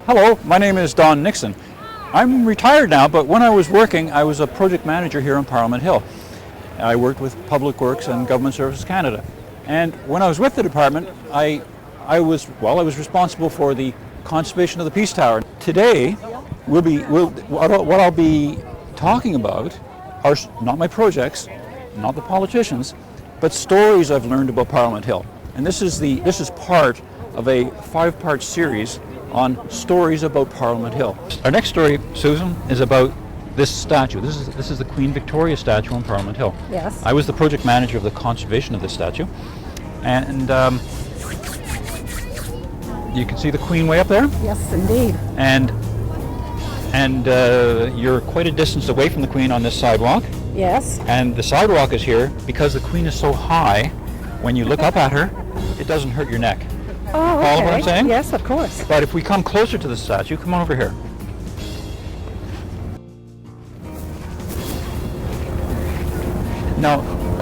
Hello, my name is Don Nixon. I'm retired now, but when I was working, I was a project manager here on Parliament Hill. I worked with Public Works and Government Services Canada. And when I was with the department, I was responsible for the conservation of the Peace Tower. Today, what I'll be talking about are not my projects, not the politicians, but stories I've learned about Parliament Hill. And this is part of a 5-part series on stories about Parliament Hill. Our next story, Susan, is about this statue. This is the Queen Victoria statue on Parliament Hill. Yes. I was the project manager of the conservation of this statue, and you can see the Queen way up there. Yes, indeed. And you're quite a distance away from the Queen on this sidewalk. Yes. And the sidewalk is here because the Queen is so high. When you look up at her, it doesn't hurt your neck. Oh, okay. Follow what I'm saying? Yes, of course. But if we come closer to the statue, come on over here. Now,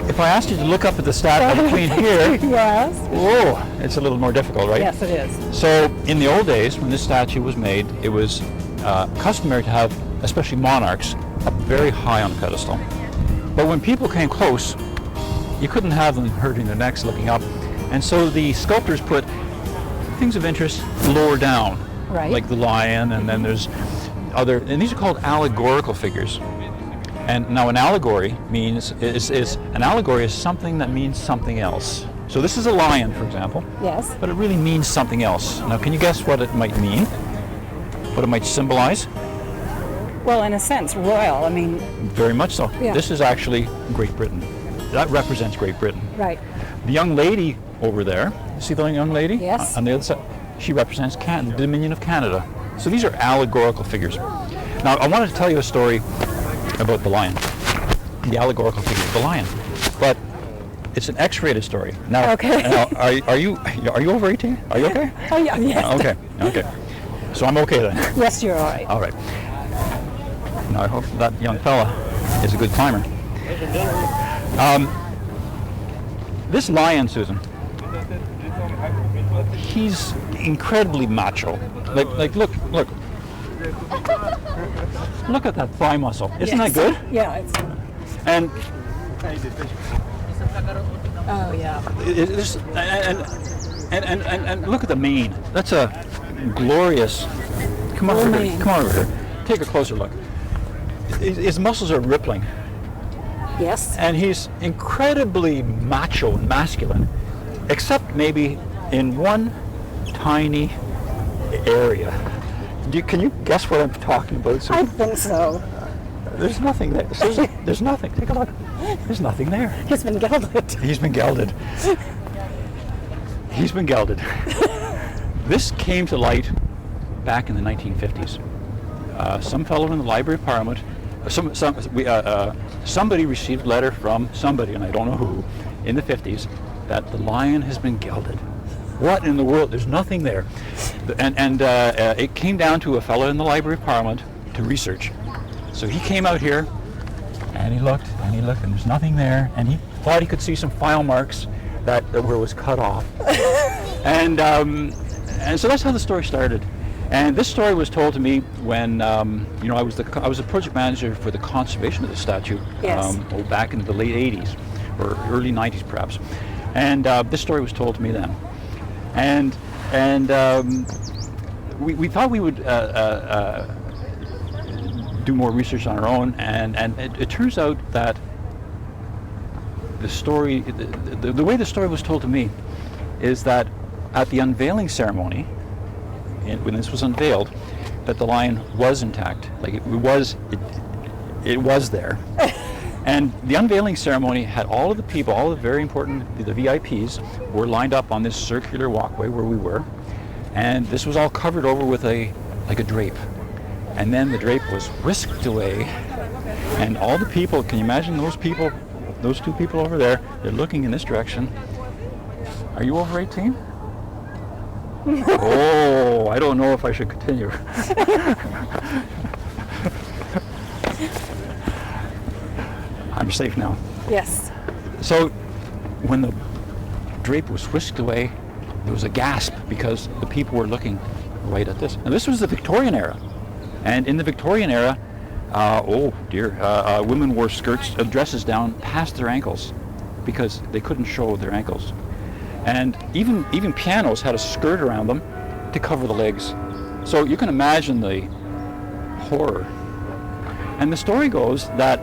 if I asked you to look up at the statue of the Queen here, Yes. whoa, it's a little more difficult, right? Yes, it is. So, in the old days, when this statue was made, it was customary to have, especially monarchs, up very high on a pedestal. But when people came close, you couldn't have them hurting their necks looking up. And so the sculptors put things of interest lower down, Right. like the lion, and then there's other, and these are called allegorical figures. And now an allegory is something that means something else. So this is a lion, for example, Yes. but it really means something else. Now, can you guess what it might mean? What it might symbolize? Well, in a sense, royal. I mean, Very much so. Yeah. This is actually Great Britain. That represents Great Britain. right. The young lady over there, see the young lady? Yes. On the other side, she represents Canada, the Dominion of Canada. So these are allegorical figures. Now, I wanted to tell you a story about the lion, the allegorical figure, the lion. But it's an X-rated story. Now, Okay. now are you over 18? Are you okay? Oh, yeah, yes. Okay. So I'm okay then. Yes, you're all right. All right. Now I hope that young fella is a good climber. This lion, Susan, he's incredibly macho. Like look at that thigh muscle. Isn't Yes. that good? Yeah. It's, And oh, yeah. and look at the mane. That's a glorious. Come on Full over here. mane. Come on over here. Take a closer look. His muscles are rippling. Yes. And he's incredibly macho and masculine, except maybe in one tiny area. Can you guess what I'm talking about, I Susan? think so. There's nothing there. Susan, there's nothing. Take a look. There's nothing there. He's been gelded. He's been gelded. He's been gelded. This came to light back in the 1950s. Some fellow in the Library of Parliament, somebody received a letter from somebody, and I don't know who, in the 50s, that the lion has been gelded. What in the world? There's nothing there. And it came down to a fellow in the Library of Parliament to research. So he came out here, and he looked, and there's nothing there, and he thought he could see some file marks that where it was cut off. And so that's how the story started. And this story was told to me when I was a project manager for the conservation of the statue. Yes. Back in the late 80s or early 90s perhaps. And this story was told to me then. And we thought we would do more research on our own, and it turns out that the story, the way the story was told to me, is that at the unveiling ceremony, when this was unveiled, that the lion was intact, like it was there. And the unveiling ceremony had all of the people, all the very important, the VIPs, were lined up on this circular walkway where we were, and this was all covered over with a drape. And then the drape was whisked away, and all the people, can you imagine those people, those two people over there, they're looking in this direction. Are you over 18? Oh, I don't know if I should continue. I'm safe now. Yes. So when the drape was whisked away, there was a gasp because the people were looking right at this. Now this was the Victorian era, and in the Victorian era, women wore skirts, dresses down past their ankles, because they couldn't show their ankles, and even pianos had a skirt around them to cover the legs. So you can imagine the horror. And the story goes that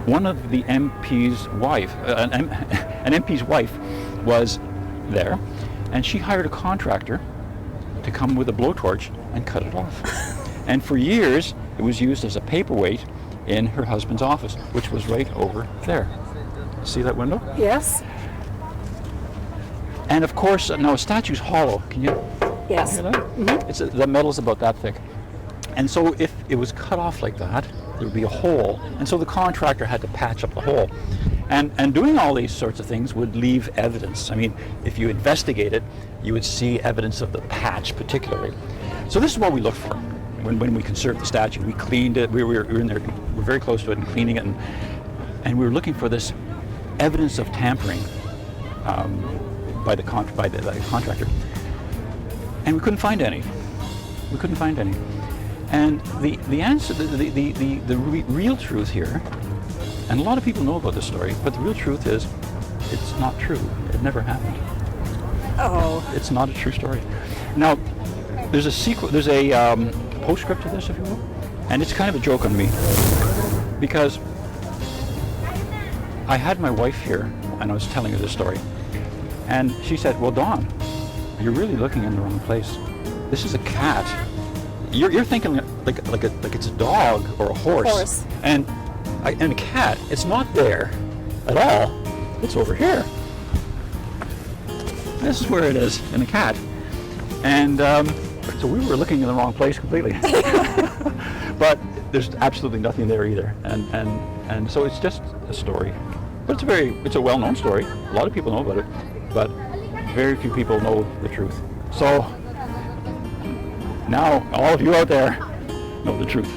one of the MP's wife, an MP's wife, was there, and she hired a contractor to come with a blowtorch and cut it off. And for years, it was used as a paperweight in her husband's office, which was right over there. See that window? Yes. And of course, now a statue's hollow. Can you Yes. hear that? Mm-hmm. The metal's about that thick. And so if it was cut off like that, there would be a hole. And so the contractor had to patch up the hole. And doing all these sorts of things would leave evidence. I mean, if you investigate it, you would see evidence of the patch particularly. So this is what we looked for when we conserved the statue. We cleaned it, we were in there, we were very close to it and cleaning it, and we were looking for this evidence of tampering by the contractor. And we couldn't find any. We couldn't find any. And the answer, the real truth here, and a lot of people know about this story, but the real truth is, it's not true. It never happened. Oh. It's not a true story. Now, there's a postscript to this, if you will, and it's kind of a joke on me, because I had my wife here, and I was telling her this story, and she said, "Well, Don, you're really looking in the wrong place. This is a cat. You're thinking like it's a dog or a horse. And a cat. It's not there at all. It's over here. This is where it is in a cat." And so we were looking in the wrong place completely. But there's absolutely nothing there either. And so it's just a story. But it's a well-known story. A lot of people know about it, but very few people know the truth. So now all of you out there know the truth.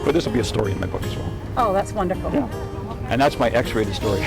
But this will be a story in my book as well. Oh, that's wonderful. Yeah. And that's my X-rated story.